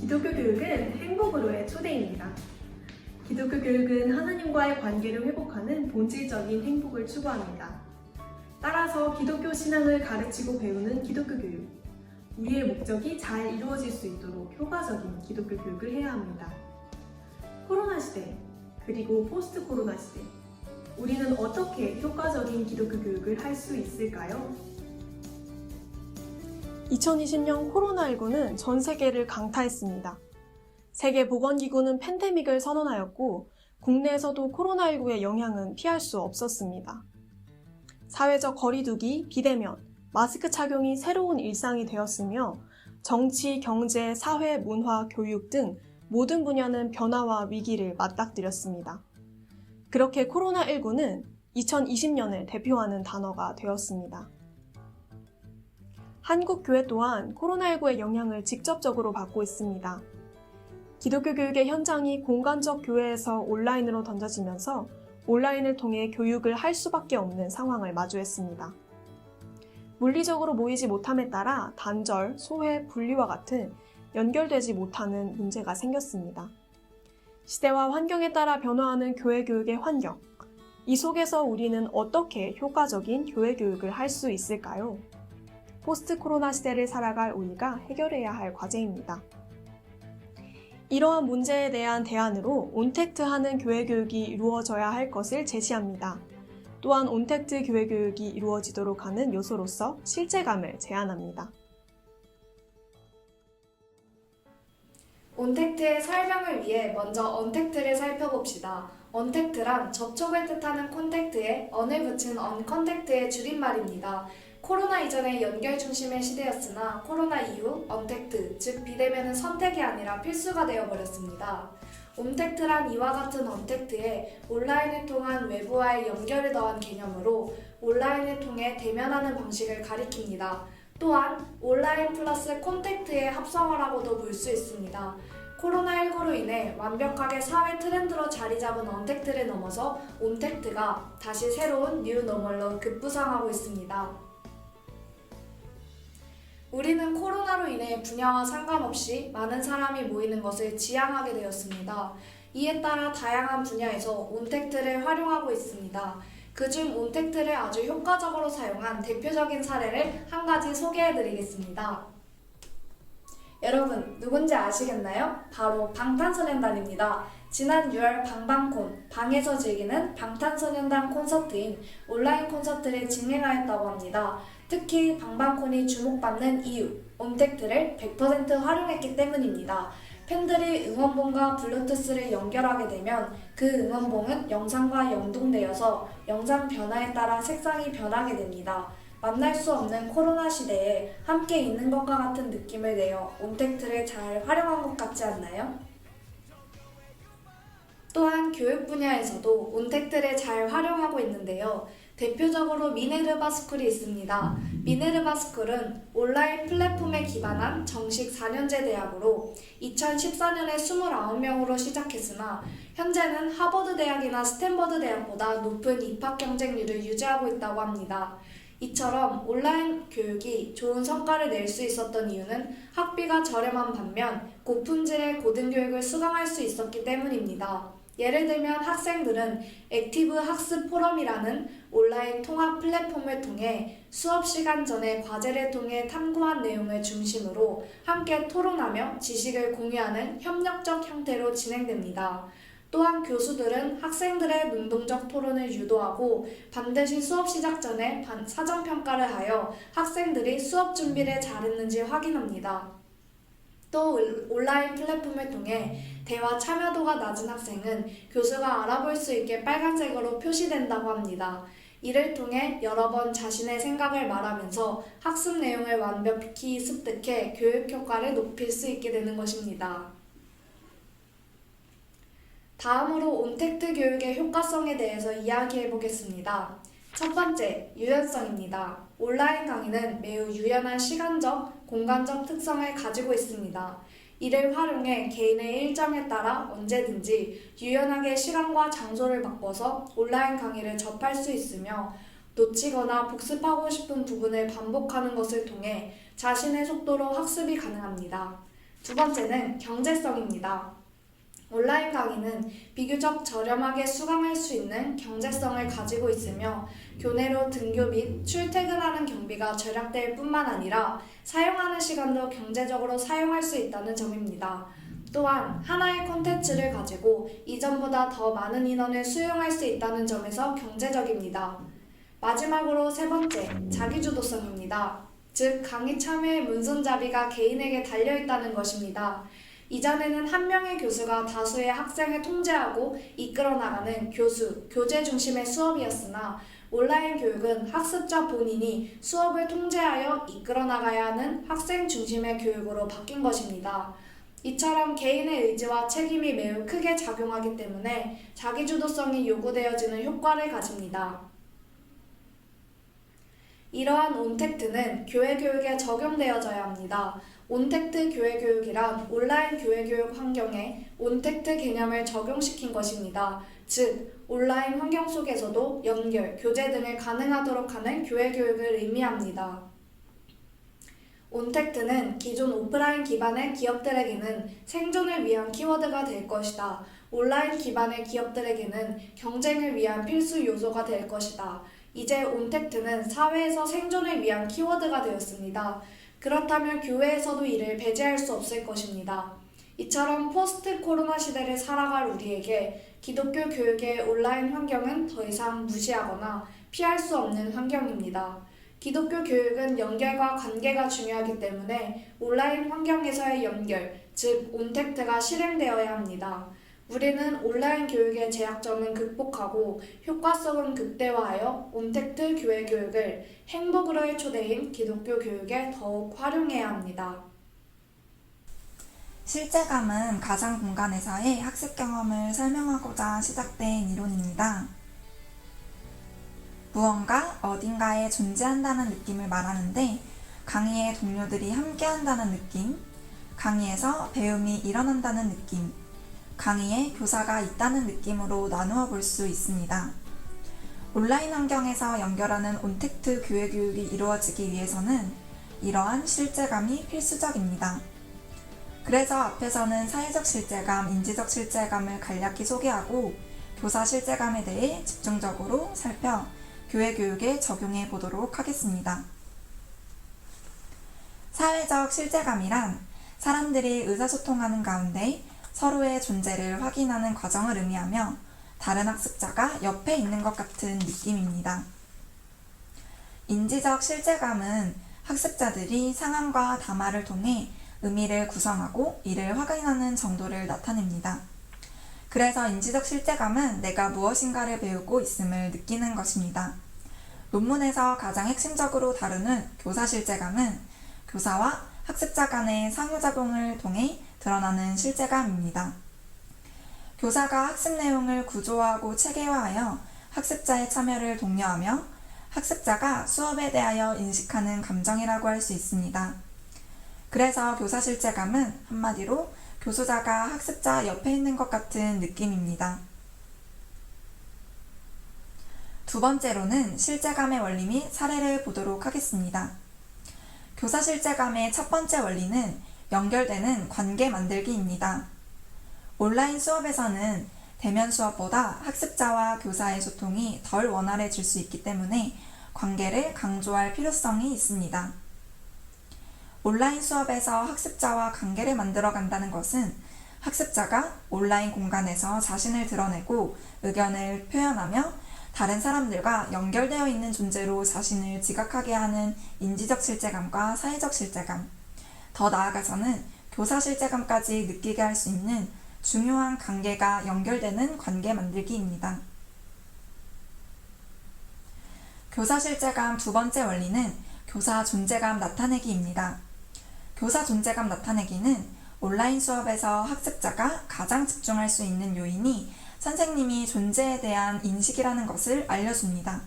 기독교 교육은 행복으로의 초대입니다. 기독교 교육은 하나님과의 관계를 회복하는 본질적인 행복을 추구합니다. 따라서 기독교 신앙을 가르치고 배우는 기독교 교육, 우리의 목적이 잘 이루어질 수 있도록 효과적인 기독교 교육을 해야 합니다. 코로나 시대, 그리고 포스트 코로나 시대, 우리는 어떻게 효과적인 기독교 교육을 할 수 있을까요? 2020년 코로나19는 전 세계를 강타했습니다. 세계보건기구는 팬데믹을 선언하였고, 국내에서도 코로나19의 영향은 피할 수 없었습니다. 사회적 거리두기, 비대면, 마스크 착용이 새로운 일상이 되었으며, 정치, 경제, 사회, 문화, 교육 등 모든 분야는 변화와 위기를 맞닥뜨렸습니다. 그렇게 코로나19는 2020년을 대표하는 단어가 되었습니다. 한국 교회 또한 코로나19의 영향을 직접적으로 받고 있습니다. 기독교 교육의 현장이 공간적 교회에서 온라인으로 던져지면서 온라인을 통해 교육을 할 수밖에 없는 상황을 마주했습니다. 물리적으로 모이지 못함에 따라 단절, 소외, 분리와 같은 연결되지 못하는 문제가 생겼습니다. 시대와 환경에 따라 변화하는 교회 교육의 환경, 이 속에서 우리는 어떻게 효과적인 교회 교육을 할 수 있을까요? 포스트 코로나 시대를 살아갈 우리가 해결해야 할 과제입니다. 이러한 문제에 대한 대안으로 온택트하는 교회 교육이 이루어져야 할 것을 제시합니다. 또한 온택트 교회 교육이 이루어지도록 하는 요소로서 실제감을 제안합니다. 온택트의 설명을 위해 먼저 언택트를 살펴봅시다. 언택트란 접촉을 뜻하는 콘택트에 언을 붙인 언컨택트의 줄임말입니다. 코로나 이전의 연결 중심의 시대였으나 코로나 이후 언택트, 즉 비대면은 선택이 아니라 필수가 되어버렸습니다. 온택트란 이와 같은 언택트에 온라인을 통한 외부와의 연결을 더한 개념으로 온라인을 통해 대면하는 방식을 가리킵니다. 또한 온라인 플러스 콘택트의 합성어라고도 볼 수 있습니다. 코로나19로 인해 완벽하게 사회 트렌드로 자리 잡은 언택트를 넘어서 온택트가 다시 새로운 뉴노멀로 급부상하고 있습니다. 우리는 코로나로 인해 분야와 상관없이 많은 사람이 모이는 것을 지향하게 되었습니다. 이에 따라 다양한 분야에서 온택트를 활용하고 있습니다. 그중 온택트를 아주 효과적으로 사용한 대표적인 사례를 한 가지 소개해드리겠습니다. 여러분, 누군지 아시겠나요? 바로 방탄소년단입니다. 지난 6월 방방콘, 방에서 즐기는 방탄소년단 콘서트인 온라인 콘서트를 진행하였다고 합니다. 특히 방방콘이 주목받는 이유, 온택트를 100% 활용했기 때문입니다. 팬들이 응원봉과 블루투스를 연결하게 되면 그 응원봉은 영상과 연동되어서 영상 변화에 따라 색상이 변하게 됩니다. 만날 수 없는 코로나 시대에 함께 있는 것과 같은 느낌을 내어 온택트를 잘 활용한 것 같지 않나요? 또한 교육 분야에서도 온택트를 잘 활용하고 있는데요. 대표적으로 미네르바 스쿨이 있습니다. 미네르바 스쿨은 온라인 플랫폼에 기반한 정식 4년제 대학으로 2014년에 29명으로 시작했으나 현재는 하버드 대학이나 스탠퍼드 대학보다 높은 입학 경쟁률을 유지하고 있다고 합니다. 이처럼 온라인 교육이 좋은 성과를 낼 수 있었던 이유는 학비가 저렴한 반면 고품질의 고등교육을 수강할 수 있었기 때문입니다. 예를 들면 학생들은 액티브 학습 포럼이라는 온라인 통합 플랫폼을 통해 수업 시간 전에 과제를 통해 탐구한 내용을 중심으로 함께 토론하며 지식을 공유하는 협력적 형태로 진행됩니다. 또한 교수들은 학생들의 능동적 토론을 유도하고 반드시 수업 시작 전에 사전평가를 하여 학생들이 수업 준비를 잘했는지 확인합니다. 또 온라인 플랫폼을 통해 대화 참여도가 낮은 학생은 교수가 알아볼 수 있게 빨간색으로 표시된다고 합니다. 이를 통해 여러 번 자신의 생각을 말하면서 학습 내용을 완벽히 습득해 교육 효과를 높일 수 있게 되는 것입니다. 다음으로 온택트 교육의 효과성에 대해서 이야기해 보겠습니다. 첫 번째, 유연성입니다. 온라인 강의는 매우 유연한 시간적, 공간적 특성을 가지고 있습니다. 이를 활용해 개인의 일정에 따라 언제든지 유연하게 시간과 장소를 바꿔서 온라인 강의를 접할 수 있으며 놓치거나 복습하고 싶은 부분을 반복하는 것을 통해 자신의 속도로 학습이 가능합니다. 두 번째는 경제성입니다. 온라인 강의는 비교적 저렴하게 수강할 수 있는 경제성을 가지고 있으며 교내로 등교 및 출퇴근하는 경비가 절약될 뿐만 아니라 사용하는 시간도 경제적으로 사용할 수 있다는 점입니다. 또한 하나의 콘텐츠를 가지고 이전보다 더 많은 인원을 수용할 수 있다는 점에서 경제적입니다. 마지막으로 세 번째, 자기주도성입니다. 즉, 강의 참여의 문손잡이가 개인에게 달려있다는 것입니다. 이전에는 한 명의 교수가 다수의 학생을 통제하고 이끌어 나가는 교재 중심의 수업이었으나 온라인 교육은 학습자 본인이 수업을 통제하여 이끌어 나가야 하는 학생 중심의 교육으로 바뀐 것입니다. 이처럼 개인의 의지와 책임이 매우 크게 작용하기 때문에 자기주도성이 요구되어지는 효과를 가집니다. 이러한 온택트는 교회 교육에 적용되어져야 합니다. 온택트 교회 교육이란 온라인 교회 교육 환경에 온택트 개념을 적용시킨 것입니다. 즉, 온라인 환경 속에서도 연결, 교재 등을 가능하도록 하는 교회 교육을 의미합니다. 온택트는 기존 오프라인 기반의 기업들에게는 생존을 위한 키워드가 될 것이다. 온라인 기반의 기업들에게는 경쟁을 위한 필수 요소가 될 것이다. 이제 온택트는 사회에서 생존을 위한 키워드가 되었습니다. 그렇다면 교회에서도 이를 배제할 수 없을 것입니다. 이처럼 포스트 코로나 시대를 살아갈 우리에게 기독교 교육의 온라인 환경은 더 이상 무시하거나 피할 수 없는 환경입니다. 기독교 교육은 연결과 관계가 중요하기 때문에 온라인 환경에서의 연결, 즉 온택트가 실행되어야 합니다. 우리는 온라인 교육의 제약점은 극복하고 효과성은 극대화하여 온택트 교회 교육을 행복으로의 초대인 기독교 교육에 더욱 활용해야 합니다. 실제감은 가상 공간에서의 학습 경험을 설명하고자 시작된 이론입니다. 무언가 어딘가에 존재한다는 느낌을 말하는데 강의에 동료들이 함께한다는 느낌, 강의에서 배움이 일어난다는 느낌, 강의에 교사가 있다는 느낌으로 나누어 볼 수 있습니다. 온라인 환경에서 연결하는 온택트 교회 교육이 이루어지기 위해서는 이러한 실제감이 필수적입니다. 그래서 앞에서는 사회적 실제감, 인지적 실제감을 간략히 소개하고 교사 실제감에 대해 집중적으로 살펴 교회 교육에 적용해 보도록 하겠습니다. 사회적 실제감이란 사람들이 의사소통하는 가운데 서로의 존재를 확인하는 과정을 의미하며 다른 학습자가 옆에 있는 것 같은 느낌입니다. 인지적 실제감은 학습자들이 상황과 담화를 통해 의미를 구성하고 이를 확인하는 정도를 나타냅니다. 그래서 인지적 실제감은 내가 무엇인가를 배우고 있음을 느끼는 것입니다. 논문에서 가장 핵심적으로 다루는 교사 실제감은 교사와 학습자 간의 상호작용을 통해 드러나는 실제감입니다. 교사가 학습 내용을 구조화하고 체계화하여 학습자의 참여를 독려하며 학습자가 수업에 대하여 인식하는 감정이라고 할 수 있습니다. 그래서 교사 실제감은 한마디로 교수자가 학습자 옆에 있는 것 같은 느낌입니다. 두 번째로는 실제감의 원리 및 사례를 보도록 하겠습니다. 교사 실제감의 첫 번째 원리는 연결되는 관계 만들기입니다. 온라인 수업에서는 대면 수업보다 학습자와 교사의 소통이 덜 원활해질 수 있기 때문에 관계를 강조할 필요성이 있습니다. 온라인 수업에서 학습자와 관계를 만들어 간다는 것은 학습자가 온라인 공간에서 자신을 드러내고 의견을 표현하며 다른 사람들과 연결되어 있는 존재로 자신을 지각하게 하는 인지적 실제감과 사회적 실제감, 더 나아가서는 교사 실제감까지 느끼게 할 수 있는 중요한 관계가 연결되는 관계 만들기입니다. 교사 실제감 두 번째 원리는 교사 존재감 나타내기입니다. 교사 존재감 나타내기는 온라인 수업에서 학습자가 가장 집중할 수 있는 요인이 선생님이 존재에 대한 인식이라는 것을 알려줍니다.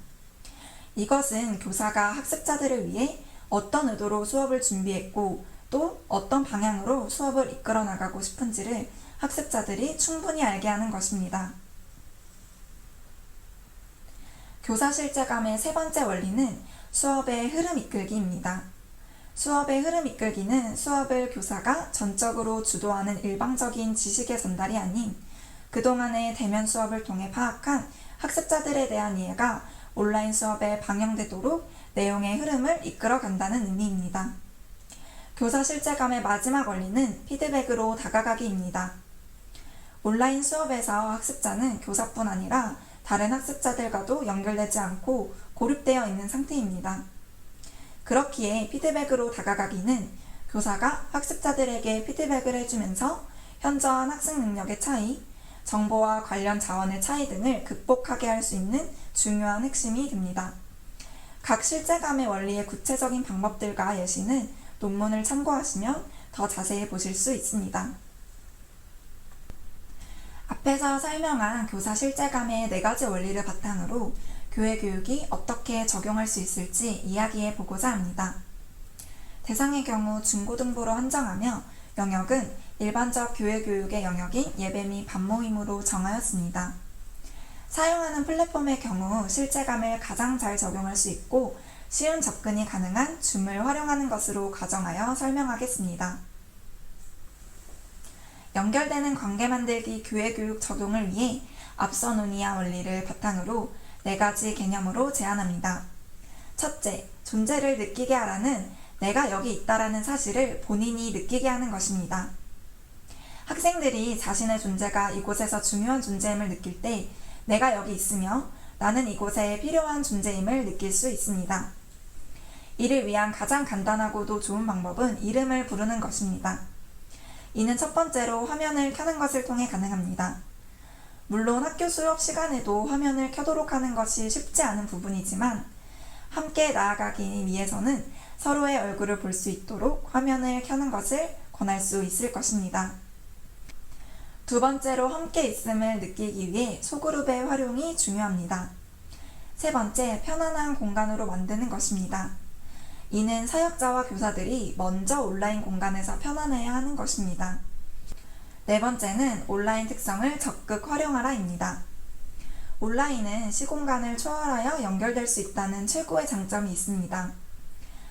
이것은 교사가 학습자들을 위해 어떤 의도로 수업을 준비했고 또 어떤 방향으로 수업을 이끌어 나가고 싶은지를 학습자들이 충분히 알게 하는 것입니다. 교사 실제감의 세 번째 원리는 수업의 흐름 이끌기입니다. 수업의 흐름 이끌기는 수업을 교사가 전적으로 주도하는 일방적인 지식의 전달이 아닌 그동안의 대면 수업을 통해 파악한 학습자들에 대한 이해가 온라인 수업에 방영되도록 내용의 흐름을 이끌어간다는 의미입니다. 교사 실제감의 마지막 원리는 피드백으로 다가가기입니다. 온라인 수업에서 학습자는 교사뿐 아니라 다른 학습자들과도 연결되지 않고 고립되어 있는 상태입니다. 그렇기에 피드백으로 다가가기는 교사가 학습자들에게 피드백을 해주면서 현저한 학습 능력의 차이, 정보와 관련 자원의 차이 등을 극복하게 할 수 있는 중요한 핵심이 됩니다. 각 실제감의 원리의 구체적인 방법들과 예시는 논문을 참고하시면 더 자세히 보실 수 있습니다. 앞에서 설명한 교사 실제감의 4가지 원리를 바탕으로 교회 교육이 어떻게 적용할 수 있을지 이야기해 보고자 합니다. 대상의 경우 중고등부로 한정하며 영역은 일반적 교회 교육의 영역인 예배 및 반모임으로 정하였습니다. 사용하는 플랫폼의 경우 실제감을 가장 잘 적용할 수 있고 쉬운 접근이 가능한 줌을 활용하는 것으로 가정하여 설명하겠습니다. 연결되는 관계 만들기 교회 교육 적용을 위해 앞서 논의한 원리를 바탕으로 4가지 개념으로 제안합니다. 첫째, 존재를 느끼게 하라는 내가 여기 있다라는 사실을 본인이 느끼게 하는 것입니다. 학생들이 자신의 존재가 이곳에서 중요한 존재임을 느낄 때 내가 여기 있으며 나는 이곳에 필요한 존재임을 느낄 수 있습니다. 이를 위한 가장 간단하고도 좋은 방법은 이름을 부르는 것입니다. 이는 첫 번째로 화면을 켜는 것을 통해 가능합니다. 물론 학교 수업 시간에도 화면을 켜도록 하는 것이 쉽지 않은 부분이지만 함께 나아가기 위해서는 서로의 얼굴을 볼 수 있도록 화면을 켜는 것을 권할 수 있을 것입니다. 두 번째로 함께 있음을 느끼기 위해 소그룹의 활용이 중요합니다. 세 번째, 편안한 공간으로 만드는 것입니다. 이는 사역자와 교사들이 먼저 온라인 공간에서 편안해야 하는 것입니다. 네 번째는 온라인 특성을 적극 활용하라입니다. 온라인은 시공간을 초월하여 연결될 수 있다는 최고의 장점이 있습니다.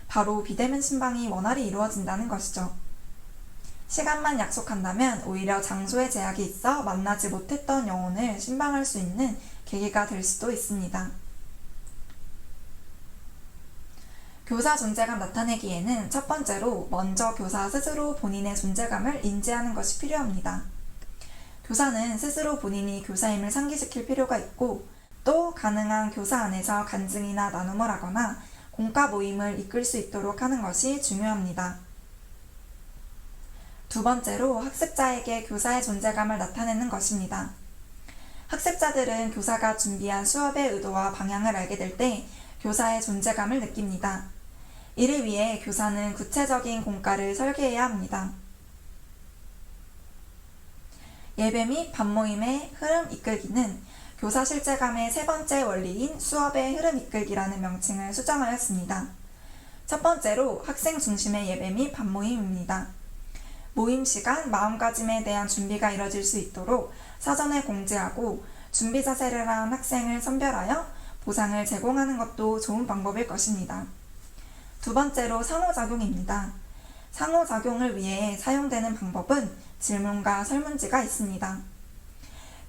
바로 비대면 신방이 원활히 이루어진다는 것이죠. 시간만 약속한다면 오히려 장소의 제약이 있어 만나지 못했던 영혼을 신방할 수 있는 계기가 될 수도 있습니다. 교사 존재감 나타내기에는 첫 번째로 먼저 교사 스스로 본인의 존재감을 인지하는 것이 필요합니다. 교사는 스스로 본인이 교사임을 상기시킬 필요가 있고 또 가능한 교사 안에서 간증이나 나눔을 하거나 공과 모임을 이끌 수 있도록 하는 것이 중요합니다. 두 번째로 학습자에게 교사의 존재감을 나타내는 것입니다. 학습자들은 교사가 준비한 수업의 의도와 방향을 알게 될 때 교사의 존재감을 느낍니다. 이를 위해 교사는 구체적인 공과를 설계해야 합니다. 예배 및 반모임의 흐름 이끌기는 교사 실제감의 세 번째 원리인 수업의 흐름 이끌기라는 명칭을 수정하였습니다. 첫 번째로 학생 중심의 예배 및 반모임입니다. 모임 시간, 마음가짐에 대한 준비가 이뤄질 수 있도록 사전에 공지하고 준비 자세를 한 학생을 선별하여 보상을 제공하는 것도 좋은 방법일 것입니다. 두 번째로 상호작용입니다. 상호작용을 위해 사용되는 방법은 질문과 설문지가 있습니다.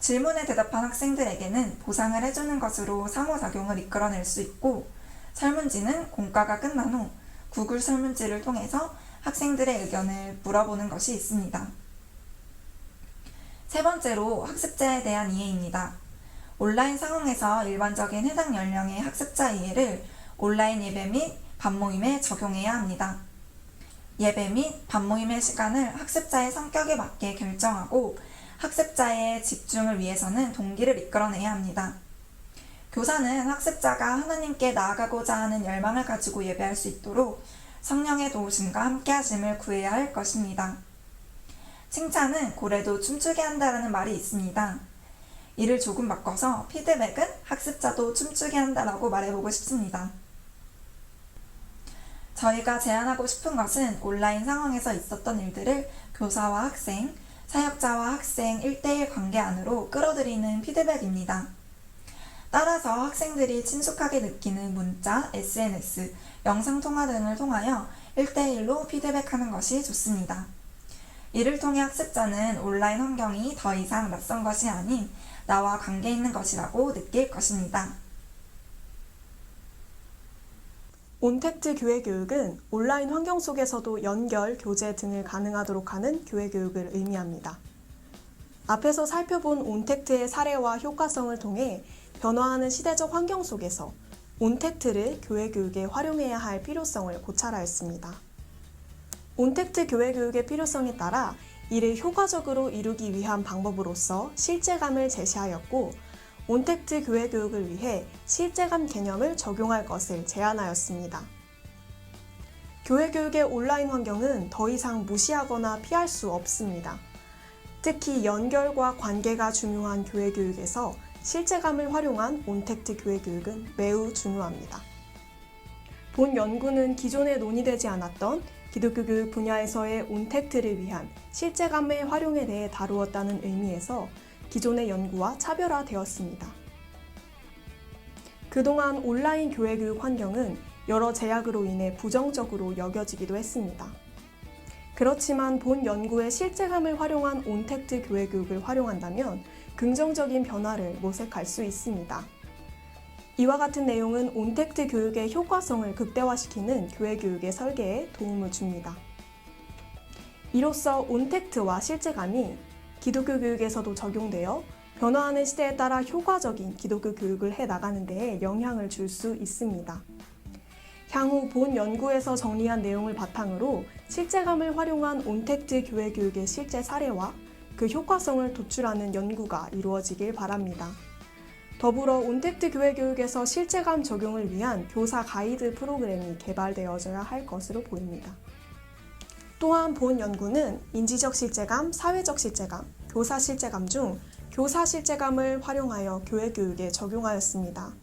질문에 대답한 학생들에게는 보상을 해주는 것으로 상호작용을 이끌어낼 수 있고 설문지는 공과가 끝난 후 구글 설문지를 통해서 학생들의 의견을 물어보는 것이 있습니다. 세 번째로 학습자에 대한 이해입니다. 온라인 상황에서 일반적인 해당 연령의 학습자 이해를 온라인 예배 및 반모임에 적용해야 합니다. 예배 및 반모임의 시간을 학습자의 성격에 맞게 결정하고 학습자의 집중을 위해서는 동기를 이끌어내야 합니다. 교사는 학습자가 하나님께 나아가고자 하는 열망을 가지고 예배할 수 있도록 성령의 도우심과 함께하심을 구해야 할 것입니다. 칭찬은 고래도 춤추게 한다라는 말이 있습니다. 이를 조금 바꿔서 피드백은 학습자도 춤추게 한다라고 말해보고 싶습니다. 저희가 제안하고 싶은 것은 온라인 상황에서 있었던 일들을 교사와 학생, 사역자와 학생 1대1 관계 안으로 끌어들이는 피드백입니다. 따라서 학생들이 친숙하게 느끼는 문자, SNS, 영상통화 등을 통하여 1대1로 피드백하는 것이 좋습니다. 이를 통해 학습자는 온라인 환경이 더 이상 낯선 것이 아닌 나와 관계 있는 것이라고 느낄 것입니다. 온택트 교회교육은 온라인 환경 속에서도 연결, 교재 등을 가능하도록 하는 교회교육을 의미합니다. 앞에서 살펴본 온택트의 사례와 효과성을 통해 변화하는 시대적 환경 속에서 온택트를 교회교육에 활용해야 할 필요성을 고찰하였습니다. 온택트 교회교육의 필요성에 따라 이를 효과적으로 이루기 위한 방법으로서 실제감을 제시하였고, 온택트 교회교육을 위해 실제감 개념을 적용할 것을 제안하였습니다. 교회교육의 온라인 환경은 더 이상 무시하거나 피할 수 없습니다. 특히 연결과 관계가 중요한 교회교육에서 실제감을 활용한 온택트 교회교육은 매우 중요합니다. 본 연구는 기존에 논의되지 않았던 기독교 교육 분야에서의 온택트를 위한 실제감의 활용에 대해 다루었다는 의미에서 기존의 연구와 차별화되었습니다. 그동안 온라인 교회교육 환경은 여러 제약으로 인해 부정적으로 여겨지기도 했습니다. 그렇지만 본 연구의 실제감을 활용한 온택트 교회교육을 활용한다면 긍정적인 변화를 모색할 수 있습니다. 이와 같은 내용은 온택트 교육의 효과성을 극대화시키는 교회교육의 설계에 도움을 줍니다. 이로써 온택트와 실제감이 기독교 교육에서도 적용되어 변화하는 시대에 따라 효과적인 기독교 교육을 해나가는 데에 영향을 줄 수 있습니다. 향후 본 연구에서 정리한 내용을 바탕으로 실제감을 활용한 온택트 교회 교육의 실제 사례와 그 효과성을 도출하는 연구가 이루어지길 바랍니다. 더불어 온택트 교회 교육에서 실제감 적용을 위한 교사 가이드 프로그램이 개발되어져야 할 것으로 보입니다. 또한 본 연구는 인지적 실제감, 사회적 실제감, 교사 실제감 중 교사 실제감을 활용하여 교회 교육에 적용하였습니다.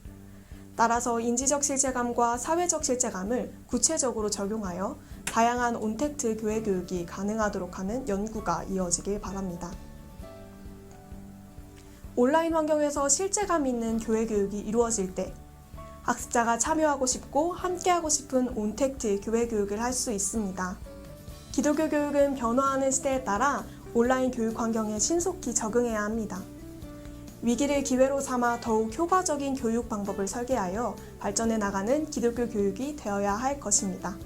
따라서 인지적 실제감과 사회적 실제감을 구체적으로 적용하여 다양한 온택트 교회 교육이 가능하도록 하는 연구가 이어지길 바랍니다. 온라인 환경에서 실제감 있는 교회 교육이 이루어질 때 학습자가 참여하고 싶고 함께하고 싶은 온택트 교회 교육을 할 수 있습니다. 기독교 교육은 변화하는 시대에 따라 온라인 교육 환경에 신속히 적응해야 합니다. 위기를 기회로 삼아 더욱 효과적인 교육 방법을 설계하여 발전해 나가는 기독교 교육이 되어야 할 것입니다.